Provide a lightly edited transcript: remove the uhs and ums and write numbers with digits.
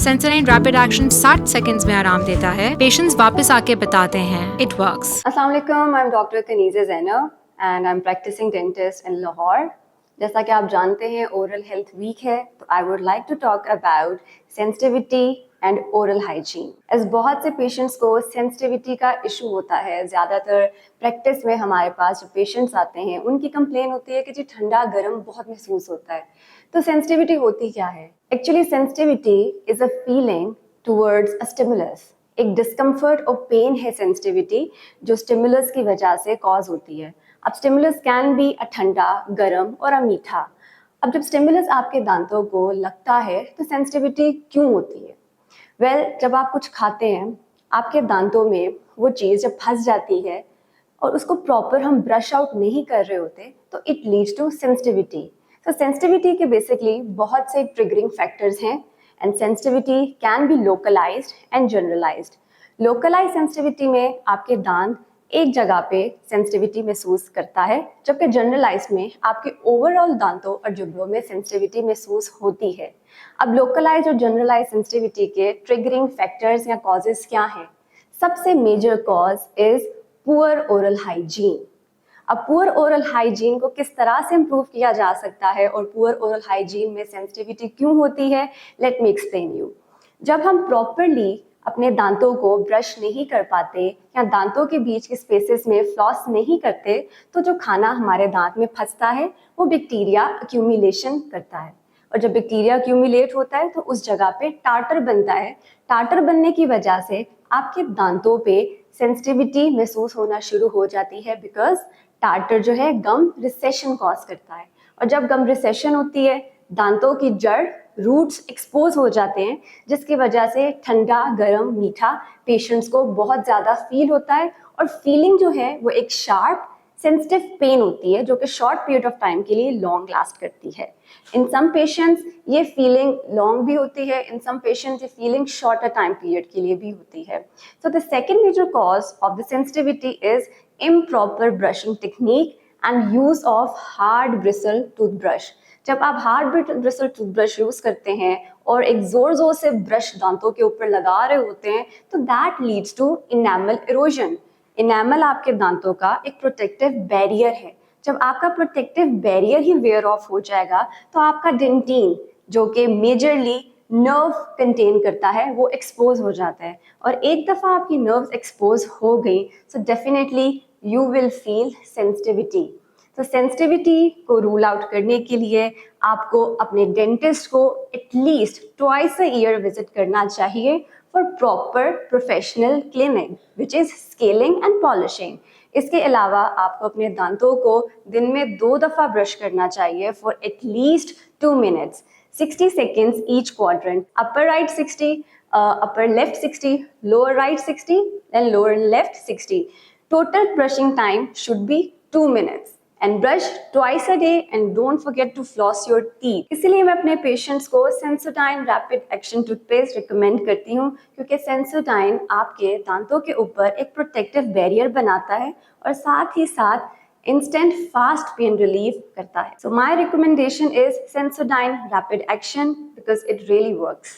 Sensodyne rapid action 60 seconds में आराम देता है। पेशेंट्स वापस आके बताते हैं इट वर्क्स। अस्सलाम वालेकुम, I am doctor Kaneeza Zainab and I am practising dentist in Lahore. जैसा कि आप जानते हैं ओरल हेल्थ वीक है, तो I would like to talk about sensitivity and oral hygiene. As बहुत से पेशेंट्स को सेंसिटिविटी का इशू होता है। ज़्यादातर प्रैक्टिस में हमारे पास जो पेशेंट्स आते हैं उनकी कंप्लेन होती है कि जी ठंडा गर्म बहुत महसूस होता है। तो सेंसिटिविटी होती क्या है? Actually sensitivity is a feeling towards a stimulus. एक डिस्कम्फर्ट और पेन है सेंसिटिविटी, जो स्टिमुलस की वजह से कॉज होती है। अब स्टिमुलस कैन बी अ ठंडा, गर्म और अ मीठा। अब जब स्टिमुलस आपके दांतों को लगता है तो सेंसिटिविटी क्यों होती है? जब आप कुछ खाते हैं, आपके दांतों में वो चीज़ जब फंस जाती है और उसको प्रॉपर हम ब्रश आउट नहीं कर रहे होते, तो इट लीड्स टू सेंसिटिविटी। तो सेंसिटिविटी के बेसिकली बहुत से ट्रिगरिंग फैक्टर्स हैं and sensitivity can be localised and generalised. Localise sensitivity में आपके दांत एक जगह पे सेंसिटिविटी महसूस करता है, जबकि जनरलाइज में आपके ओवरऑल दांतों और जुबों में सेंसिटिविटी महसूस होती है। अब लोकलाइज और जनरलाइज सेंसिटिविटी के ट्रिगरिंग फैक्टर्स या कॉजेस क्या हैं? सबसे major cause is poor oral hygiene. अब पुअर ओरल हाइजीन को किस तरह से इम्प्रूव किया जा सकता है और पुअर ओरल हाइजीन में सेंसिटिविटी क्यों होती है, लेट मी एक्सप्लेन यू। जब हम प्रॉपरली अपने दांतों को ब्रश नहीं कर पाते या दांतों के बीच के स्पेसेस में फ्लॉस नहीं करते, तो जो खाना हमारे दांत में फंसता है वो बैक्टीरिया अक्यूमुलेशन करता है। और जब बैक्टीरिया अक्यूमुलेट होता है तो उस जगह पे टार्टर बनता है। टार्टर बनने की वजह से आपके दांतों पे सेंसिटिविटी महसूस होना शुरू हो जाती है, बिकॉज टार्टर जो है गम रिसेशन कॉज करता है। और जब गम रिसेशन होती है, दांतों की जड़ रूट्स एक्सपोज हो जाते हैं, जिसकी वजह से ठंडा गर्म मीठा पेशेंट्स को बहुत ज़्यादा फील होता है। और फीलिंग जो है वो एक शार्प सेंसिटिव पेन होती है, जो कि शॉर्ट पीरियड ऑफ टाइम के लिए लॉन्ग लास्ट करती है। इन सम पेशेंट्स ये फीलिंग लॉन्ग भी होती है, इन सम पेशेंट्स ये फीलिंग शॉर्टर टाइम पीरियड के लिए भी होती है। So the second major cause of the sensitivity is improper brushing technique and use of hard bristle toothbrush. जब आप हार्ड ब्रिसल टूथब्रश यूज करते हैं और एक जोर जोर से ब्रश दांतों के ऊपर लगा रहे होते हैं, तो that leads to enamel erosion. Enamel आपके दांतों का एक प्रोटेक्टिव बैरियर है। जब आपका प्रोटेक्टिव बैरियर ही वेयर ऑफ हो जाएगा, तो आपका डेंटिन, जो कि मेजरली नर्व कंटेन करता है, वो एक्सपोज हो जाता है। और एक दफ़ा आपकी नर्व्स एक्सपोज हो गई, so definitely you will feel sensitivity. तो सेंसिटिविटी को रूल आउट करने के लिए आपको अपने डेंटिस्ट को at least twice a year visit करना चाहिए for proper professional cleaning which is scaling and polishing. इसके अलावा आपको अपने दांतों को दिन में 2 दफ़ा ब्रश करना चाहिए for at least 2 minutes, 60 seconds each quadrant, upper right 60, upper left 60, lower right 60, then lower left 60. Total brushing time should be 2 minutes. And brush twice a day and don't forget to floss your teeth. इसीलिए मैं अपने patients को Sensodyne rapid action toothpaste recommend करती हूँ, क्योंकि Sensodyne आपके दांतों के ऊपर एक प्रोटेक्टिव बैरियर बनाता है और साथ ही साथ instant fast pain relief करता है. So my recommendation is Sensodyne Rapid Action because it really works.